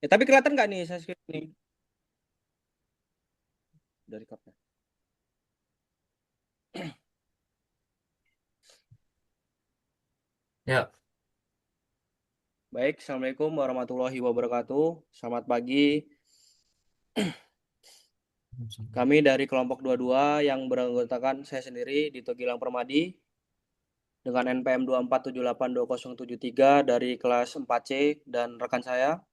Tapi kelihatan nggak nih saya screen ini dari kapnya? Ya, Baik, Assalamualaikum warahmatullahi wabarakatuh. Selamat pagi. Kami dari kelompok 22 yang beranggotakan saya sendiri, Dito Gilang Permadi, dengan NPM 247820773 dari kelas 4C dan rekan saya.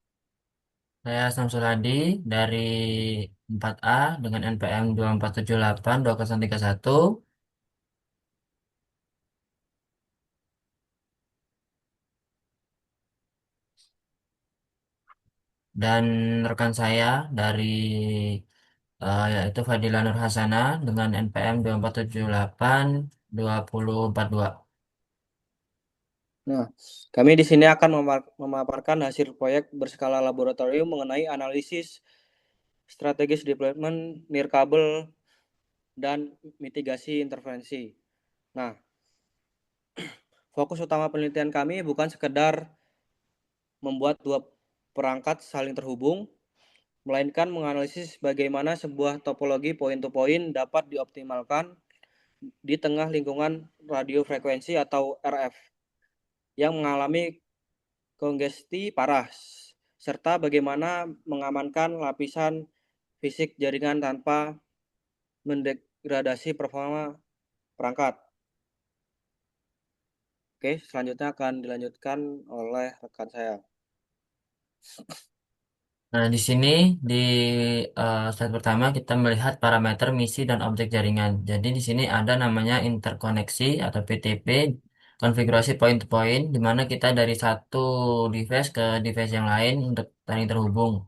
saya Samsul Hadi dari 4A dengan NPM 2478 satu dan rekan saya dari yaitu Fadila Nur Hasana dengan NPM 2478 2042. Nah, kami di sini akan memaparkan hasil proyek berskala laboratorium mengenai analisis strategis deployment nirkabel dan mitigasi intervensi. Nah, fokus utama penelitian kami bukan sekedar membuat dua perangkat saling terhubung, melainkan menganalisis bagaimana sebuah topologi point-to-point dapat dioptimalkan di tengah lingkungan radio frekuensi atau RF yang mengalami kongesti parah, serta bagaimana mengamankan lapisan fisik jaringan tanpa mendegradasi performa perangkat. Oke, selanjutnya akan dilanjutkan oleh rekan saya. Nah, di sini di slide pertama kita melihat parameter misi dan objek jaringan. Jadi di sini ada namanya interkoneksi atau PTP, konfigurasi point to point, di mana kita dari satu device ke device yang lain untuk saling terhubung.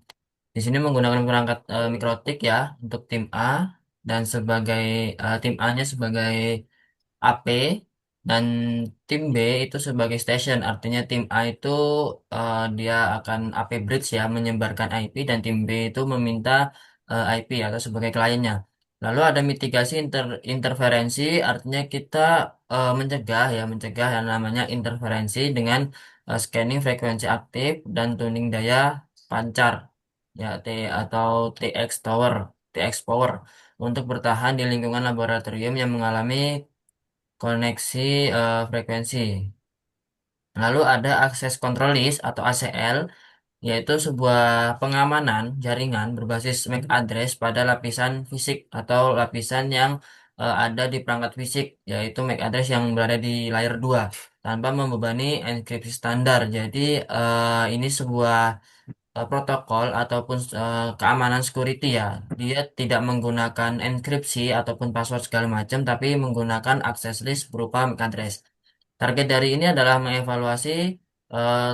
Di sini menggunakan perangkat mikrotik ya untuk tim A dan sebagai tim A-nya sebagai AP dan tim B itu sebagai station. Artinya tim A itu dia akan AP bridge ya menyebarkan IP dan tim B itu meminta IP atau sebagai kliennya. Lalu ada mitigasi interferensi, artinya kita mencegah yang namanya interferensi dengan scanning frekuensi aktif dan tuning daya pancar ya atau TX tower, TX power untuk bertahan di lingkungan laboratorium yang mengalami koneksi frekuensi. Lalu ada akses control list atau ACL, yaitu sebuah pengamanan jaringan berbasis MAC address pada lapisan fisik atau lapisan yang ada di perangkat fisik, yaitu MAC address yang berada di layer 2 tanpa membebani enkripsi standar. Jadi ini sebuah protokol ataupun keamanan security ya. Dia tidak menggunakan enkripsi ataupun password segala macam, tapi menggunakan access list berupa MAC address. Target dari ini adalah mengevaluasi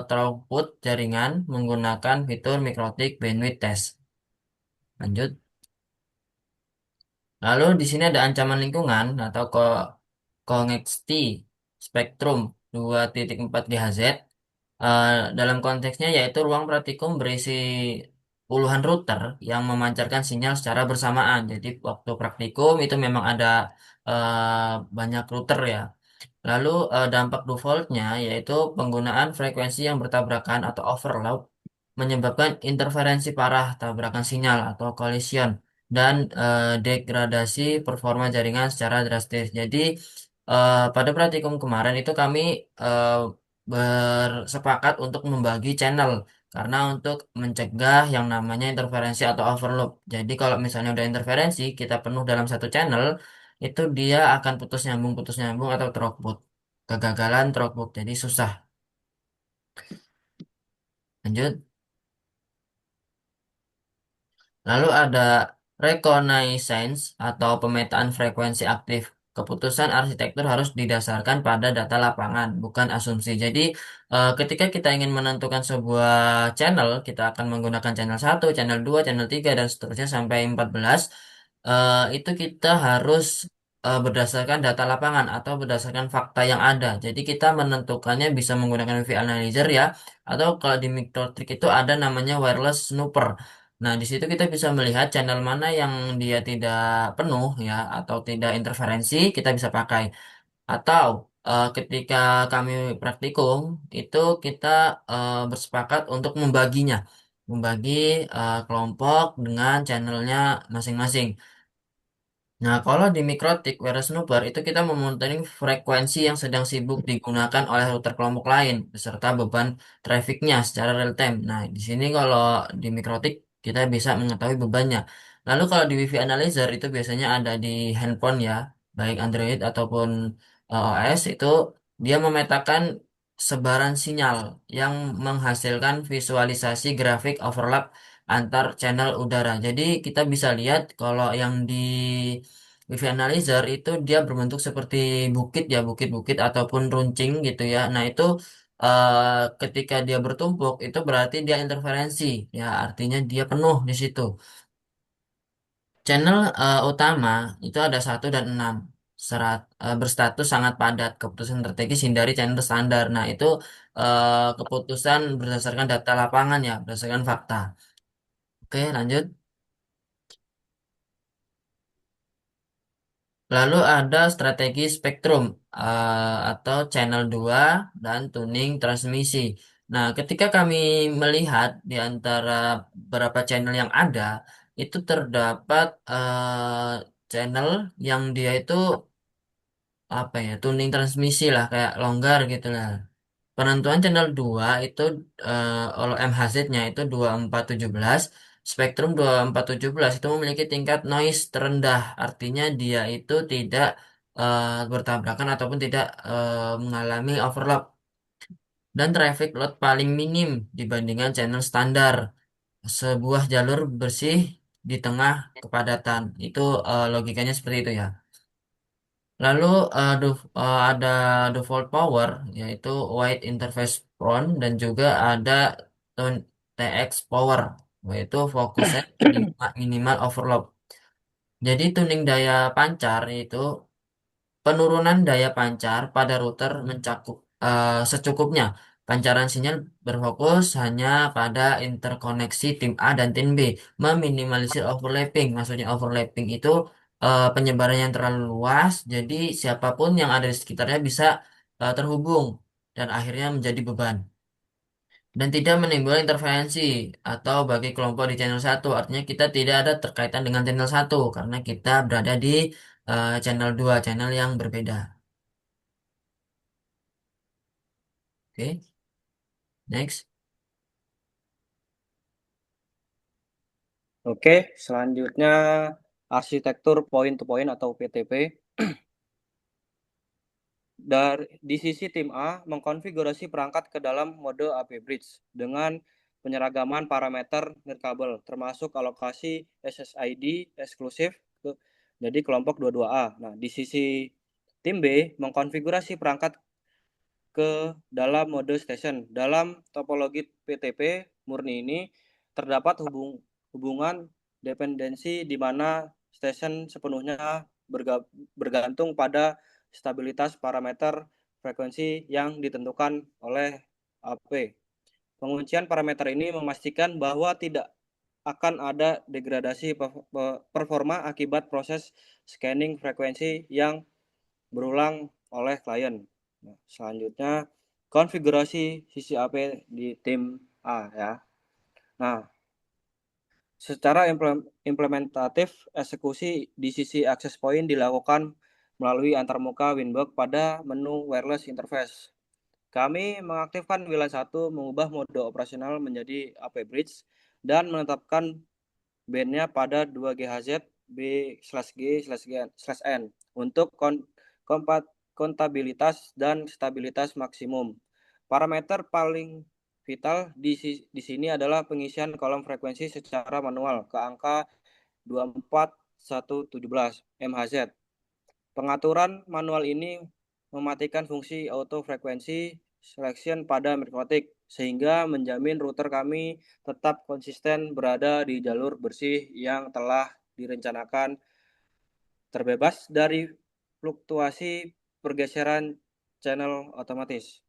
throughput jaringan menggunakan fitur MikroTik Bandwidth Test. Lanjut. Lalu di sini ada ancaman lingkungan atau Kongexti Spektrum 2.4 GHz. Dalam konteksnya yaitu ruang praktikum berisi puluhan router yang memancarkan sinyal secara bersamaan. Jadi waktu praktikum itu memang ada banyak router ya. Lalu dampak defaultnya yaitu penggunaan frekuensi yang bertabrakan atau overload menyebabkan interferensi parah, tabrakan sinyal atau collision dan degradasi performa jaringan secara drastis. Jadi pada praktikum kemarin itu kami eh, bersepakat untuk membagi channel karena untuk mencegah yang namanya interferensi atau overload. Jadi kalau misalnya udah interferensi, kita penuh dalam satu channel, itu dia akan putus nyambung atau throughput. Kegagalan throughput, jadi susah. Lanjut. Lalu ada reconnaissance atau pemetaan frekuensi aktif. Keputusan arsitektur harus didasarkan pada data lapangan, bukan asumsi. Jadi, ketika kita ingin menentukan sebuah channel, kita akan menggunakan channel satu, channel 2, channel 3, dan seterusnya sampai 14. Itu kita harus berdasarkan data lapangan atau berdasarkan fakta yang ada. Jadi, kita menentukannya bisa menggunakan WiFi Analyzer ya, atau kalau di Mikrotik itu ada namanya wireless snooper. Nah, di situ kita bisa melihat channel mana yang dia tidak penuh ya atau tidak interferensi, kita bisa pakai. Atau ketika kami praktikum itu kita bersepakat untuk membaginya. membagi kelompok dengan channelnya masing-masing. Nah, kalau di Mikrotik Wire Snooper itu kita memonitoring frekuensi yang sedang sibuk digunakan oleh router kelompok lain beserta beban trafficnya secara real time. Nah, di sini kalau di Mikrotik kita bisa mengetahui bebannya. Lalu kalau di Wi-Fi Analyzer itu biasanya ada di handphone ya, baik Android ataupun OS itu dia memetakan sebaran sinyal yang menghasilkan visualisasi grafik overlap antar channel udara. Jadi kita bisa lihat kalau yang di Wifi Analyzer itu dia berbentuk seperti bukit ya, bukit-bukit ataupun runcing gitu ya. Nah itu ketika dia bertumpuk itu berarti dia interferensi ya, artinya dia penuh di situ. Channel utama itu ada 1 dan 6 berstatus sangat padat. Keputusan strategis hindari channel standar. Nah itu keputusan berdasarkan data lapangan ya, berdasarkan fakta. Oke, lanjut. Lalu ada strategi spektrum atau channel 2 dan tuning transmisi. Nah, ketika kami melihat di antara beberapa channel yang ada, itu terdapat channel yang dia itu apa ya, tuning transmisi lah kayak longgar gitu lah. Penentuan channel 2 itu kalau MHZ-nya itu 2417, spektrum 2417 itu memiliki tingkat noise terendah. Artinya dia itu tidak bertabrakan ataupun tidak mengalami overlap dan traffic load paling minim dibandingkan channel standar. Sebuah jalur bersih di tengah kepadatan. Itu logikanya seperti itu ya. Lalu ada default power yaitu wide interface front dan juga ada tone TX power yaitu fokusnya minimal overload. Jadi tuning daya pancar itu penurunan daya pancar pada router mencakup secukupnya. Pancaran sinyal berfokus hanya pada interkoneksi tim A dan tim B, meminimalisir overlapping. Maksudnya overlapping itu penyebaran yang terlalu luas, jadi siapapun yang ada di sekitarnya bisa terhubung dan akhirnya menjadi beban. Dan tidak menimbulkan interferensi atau bagi kelompok di channel satu. Artinya kita tidak ada terkaitan dengan channel satu karena kita berada di channel 2 channel yang berbeda. Oke, next. Oke, selanjutnya arsitektur point to point atau PTP. Di sisi tim A mengkonfigurasi perangkat ke dalam mode AP Bridge dengan penyeragaman parameter nirkabel termasuk alokasi SSID eksklusif jadi kelompok 22A. Nah, di sisi tim B mengkonfigurasi perangkat ke dalam mode station. Dalam topologi PTP murni ini terdapat hubungan dependensi di mana station sepenuhnya bergantung pada stabilitas parameter frekuensi yang ditentukan oleh AP. Penguncian parameter ini memastikan bahwa tidak akan ada degradasi performa akibat proses scanning frekuensi yang berulang oleh klien. Nah, selanjutnya konfigurasi sisi AP di tim A ya. Nah, secara implementatif eksekusi di sisi access point dilakukan melalui antarmuka Winbox pada menu wireless interface. Kami mengaktifkan WLAN 1 mengubah mode operasional menjadi AP Bridge dan menetapkan bandnya pada 2 GHz B/G/N untuk kontabilitas dan stabilitas maksimum. Parameter paling vital di sini adalah pengisian kolom frekuensi secara manual ke angka 24117 MHz. Pengaturan manual ini mematikan fungsi auto frekuensi selection pada Mikrotik sehingga menjamin router kami tetap konsisten berada di jalur bersih yang telah direncanakan terbebas dari fluktuasi pergeseran channel otomatis.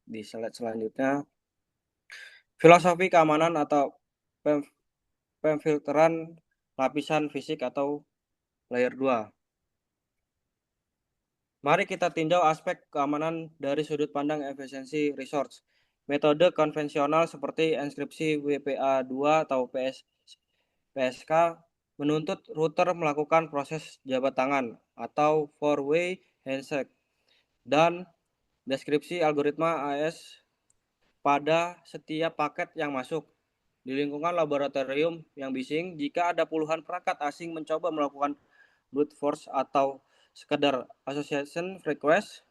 Di slide selanjutnya, filosofi keamanan atau pemfilteran lapisan fisik atau layer 2. Mari kita tinjau aspek keamanan dari sudut pandang efisiensi resource. Metode konvensional seperti enkripsi WPA2 atau PSK menuntut router melakukan proses jabat tangan atau four-way handshake dan deskripsi algoritma AES pada setiap paket yang masuk. Di lingkungan laboratorium yang bising, jika ada puluhan perangkat asing mencoba melakukan brute force atau sekedar association request,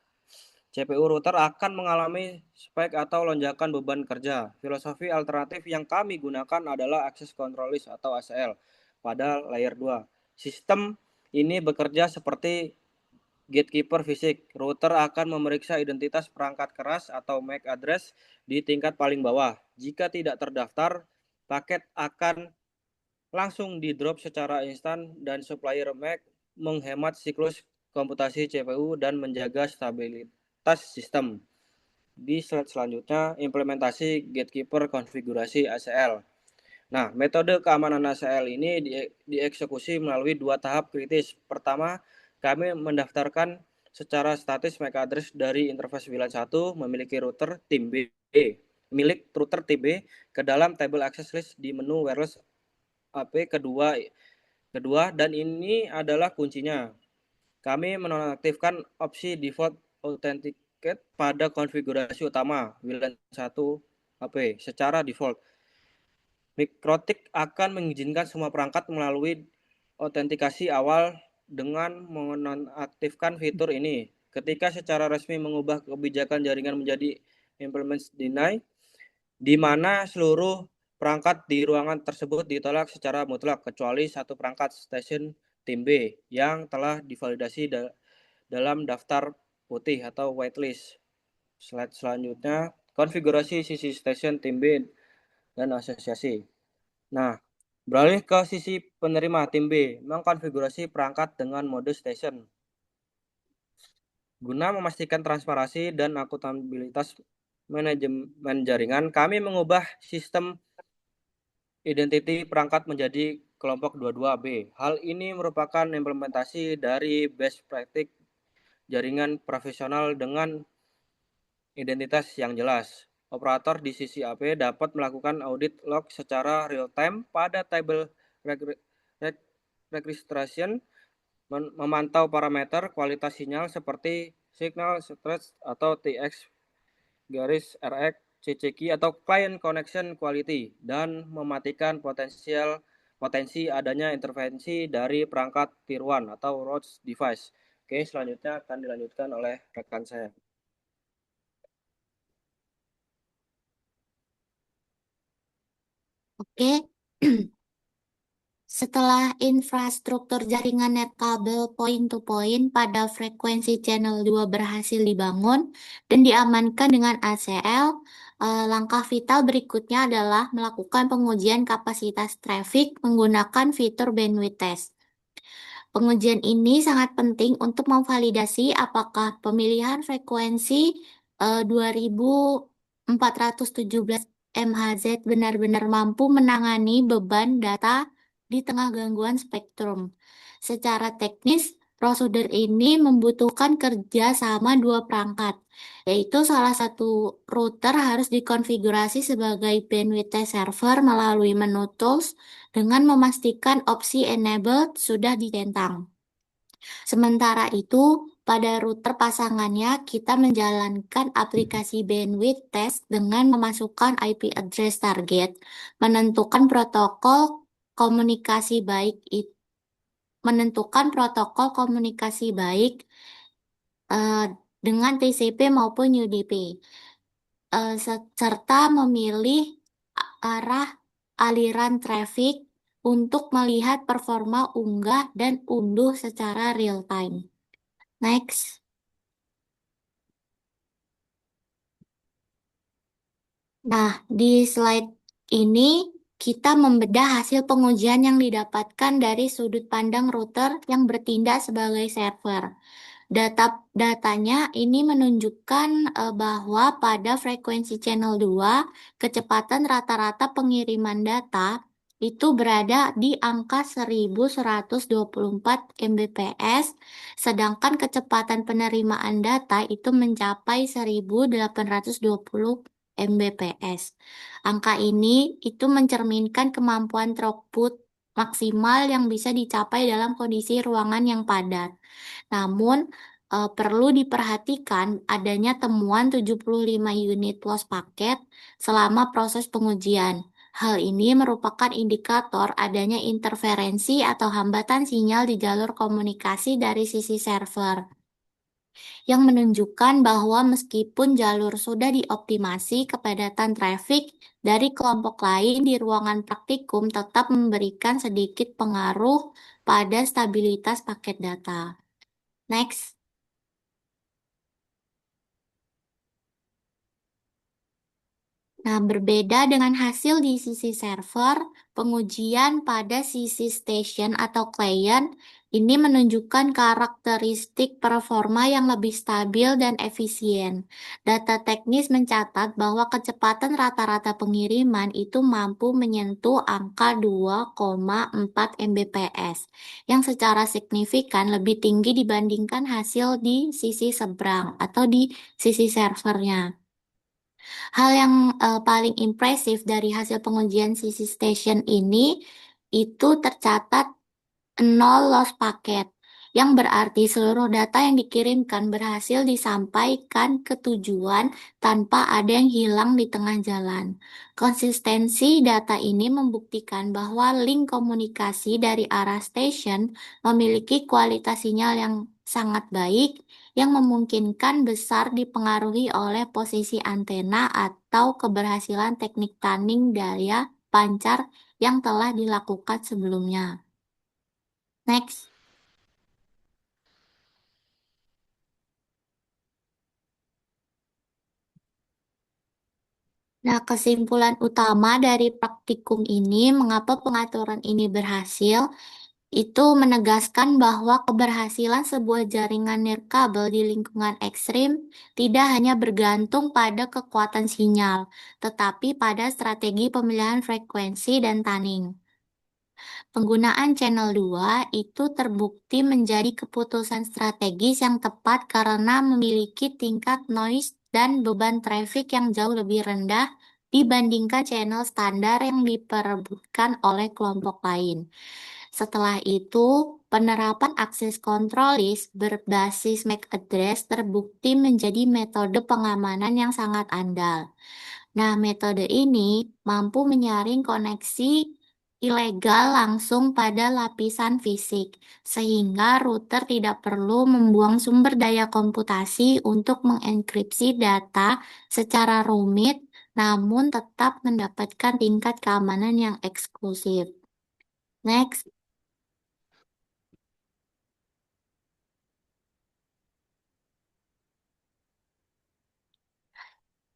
CPU router akan mengalami spike atau lonjakan beban kerja. Filosofi alternatif yang kami gunakan adalah Access Control List atau ACL pada layer 2. Sistem ini bekerja seperti gatekeeper fisik. Router akan memeriksa identitas perangkat keras atau MAC address di tingkat paling bawah. Jika tidak terdaftar, paket akan langsung di-drop secara instan dan supplier MAC menghemat siklus komputasi CPU dan menjaga stabilitas sistem. Di slide selanjutnya, implementasi gatekeeper konfigurasi ACL. Nah, metode keamanan ACL ini dieksekusi melalui dua tahap kritis. Pertama, kami mendaftarkan secara statis MAC address dari interface VLAN 1 memiliki router tim B, milik router tim B ke dalam table access list di menu wireless AP kedua dan ini adalah kuncinya. Kami menonaktifkan opsi default authenticate pada konfigurasi utama VLAN 1 AP secara default. Mikrotik akan mengizinkan semua perangkat melalui autentikasi awal dengan menonaktifkan fitur ini. Ketika secara resmi mengubah kebijakan jaringan menjadi implement deny, di mana seluruh perangkat di ruangan tersebut ditolak secara mutlak kecuali satu perangkat stasiun tim B yang telah divalidasi dalam daftar putih atau whitelist. Slide selanjutnya, konfigurasi sisi stasiun tim B dan asosiasi. Nah, beralih ke sisi penerima tim B, mengkonfigurasi perangkat dengan mode station. Guna memastikan transparansi dan akuntabilitas manajemen jaringan, kami mengubah sistem identity perangkat menjadi kelompok 22B. Hal ini merupakan implementasi dari best practice jaringan profesional dengan identitas yang jelas. Operator di sisi AP dapat melakukan audit log secara real-time pada table registration, memantau parameter kualitas sinyal seperti signal strength atau TX garis RX, CCQ atau client connection quality, dan mematikan potensi adanya intervensi dari perangkat tier 1 atau root device. Oke, selanjutnya akan dilanjutkan oleh rekan saya. Oke, setelah infrastruktur jaringan net kabel point-to-point pada frekuensi channel 2 berhasil dibangun dan diamankan dengan ACL, langkah vital berikutnya adalah melakukan pengujian kapasitas traffic menggunakan fitur bandwidth test. Pengujian ini sangat penting untuk memvalidasi apakah pemilihan frekuensi 2417 MHz benar-benar mampu menangani beban data di tengah gangguan spektrum. Secara teknis, prosedur ini membutuhkan kerja sama dua perangkat, yaitu salah satu router harus dikonfigurasi sebagai bandwidth test server melalui menu tools dengan memastikan opsi enabled sudah ditentang. Sementara itu, pada router pasangannya, kita menjalankan aplikasi bandwidth test dengan memasukkan IP address target, menentukan protokol komunikasi baik dengan TCP maupun UDP, serta memilih arah aliran traffic untuk melihat performa unggah dan unduh secara real time. Next. Nah, di slide ini kita membedah hasil pengujian yang didapatkan dari sudut pandang router yang bertindak sebagai server. Datanya ini menunjukkan bahwa pada frekuensi channel 2, kecepatan rata-rata pengiriman data itu berada di angka 1124 Mbps, sedangkan kecepatan penerimaan data itu mencapai 1820 Mbps. Angka ini itu mencerminkan kemampuan throughput maksimal yang bisa dicapai dalam kondisi ruangan yang padat. Namun, perlu diperhatikan adanya temuan 75 unit loss paket selama proses pengujian. Hal ini merupakan indikator adanya interferensi atau hambatan sinyal di jalur komunikasi dari sisi server, yang menunjukkan bahwa meskipun jalur sudah dioptimasi, kepadatan traffic dari kelompok lain di ruangan praktikum tetap memberikan sedikit pengaruh pada stabilitas paket data. Next. Nah, berbeda dengan hasil di sisi server, pengujian pada sisi station atau client ini menunjukkan karakteristik performa yang lebih stabil dan efisien. Data teknis mencatat bahwa kecepatan rata-rata pengiriman itu mampu menyentuh angka 2,4 Mbps, yang secara signifikan lebih tinggi dibandingkan hasil di sisi seberang atau di sisi servernya. Hal yang paling impresif dari hasil pengujian sisi station ini itu tercatat 0 loss paket, yang berarti seluruh data yang dikirimkan berhasil disampaikan ke tujuan tanpa ada yang hilang di tengah jalan. Konsistensi data ini membuktikan bahwa link komunikasi dari arah station memiliki kualitas sinyal yang sangat baik, yang memungkinkan besar dipengaruhi oleh posisi antena atau keberhasilan teknik tunning daya pancar yang telah dilakukan sebelumnya. Next. Nah, kesimpulan utama dari praktikum ini, mengapa pengaturan ini berhasil, itu menegaskan bahwa keberhasilan sebuah jaringan nirkabel di lingkungan ekstrim tidak hanya bergantung pada kekuatan sinyal, tetapi pada strategi pemilihan frekuensi dan tunning. Penggunaan channel 2 itu terbukti menjadi keputusan strategis yang tepat karena memiliki tingkat noise dan beban traffic yang jauh lebih rendah dibandingkan channel standar yang diperebutkan oleh kelompok lain. Setelah itu, penerapan akses control list berbasis MAC address terbukti menjadi metode pengamanan yang sangat andal. Nah, metode ini mampu menyaring koneksi ilegal langsung pada lapisan fisik, sehingga router tidak perlu membuang sumber daya komputasi untuk mengenkripsi data secara rumit, namun tetap mendapatkan tingkat keamanan yang eksklusif. Next.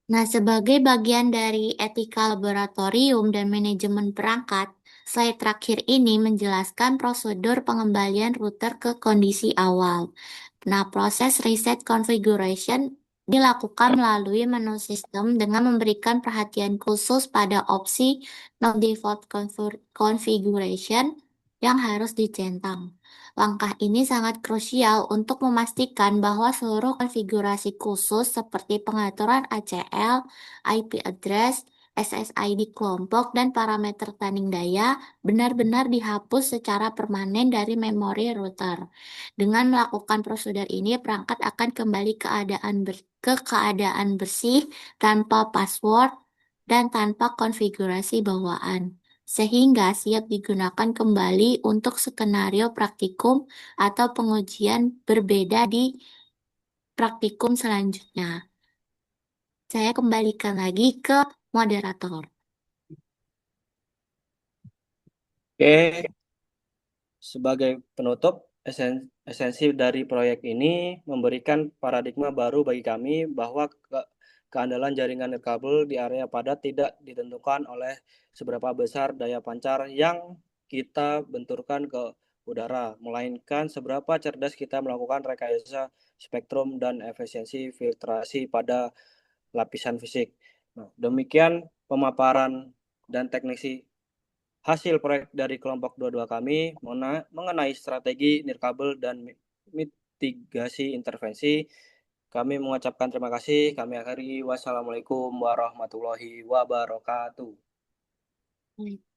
Nah, sebagai bagian dari etika laboratorium dan manajemen perangkat, slide terakhir ini menjelaskan prosedur pengembalian router ke kondisi awal. Nah, proses reset configuration dilakukan melalui menu sistem dengan memberikan perhatian khusus pada opsi no default configuration yang harus dicentang. Langkah ini sangat krusial untuk memastikan bahwa seluruh konfigurasi khusus seperti pengaturan ACL, IP address, SSID kelompok, dan parameter tunning daya benar-benar dihapus secara permanen dari memori router. Dengan melakukan prosedur ini, perangkat akan kembali ke keadaan bersih, tanpa password, dan tanpa konfigurasi bawaan, sehingga siap digunakan kembali untuk skenario praktikum atau pengujian berbeda di praktikum selanjutnya. Saya kembalikan lagi ke moderator. Oke, sebagai penutup, esensi dari proyek ini memberikan paradigma baru bagi kami bahwa keandalan jaringan nirkabel di area padat tidak ditentukan oleh seberapa besar daya pancar yang kita benturkan ke udara, melainkan seberapa cerdas kita melakukan rekayasa spektrum dan efisiensi filtrasi pada lapisan fisik. Nah, demikian pemaparan dan teknisi hasil proyek dari kelompok 22 kami mengenai strategi nirkabel dan mitigasi intervensi Kami mengucapkan terima kasih. Kami akhiri. Wassalamualaikum warahmatullahi wabarakatuh. Baik.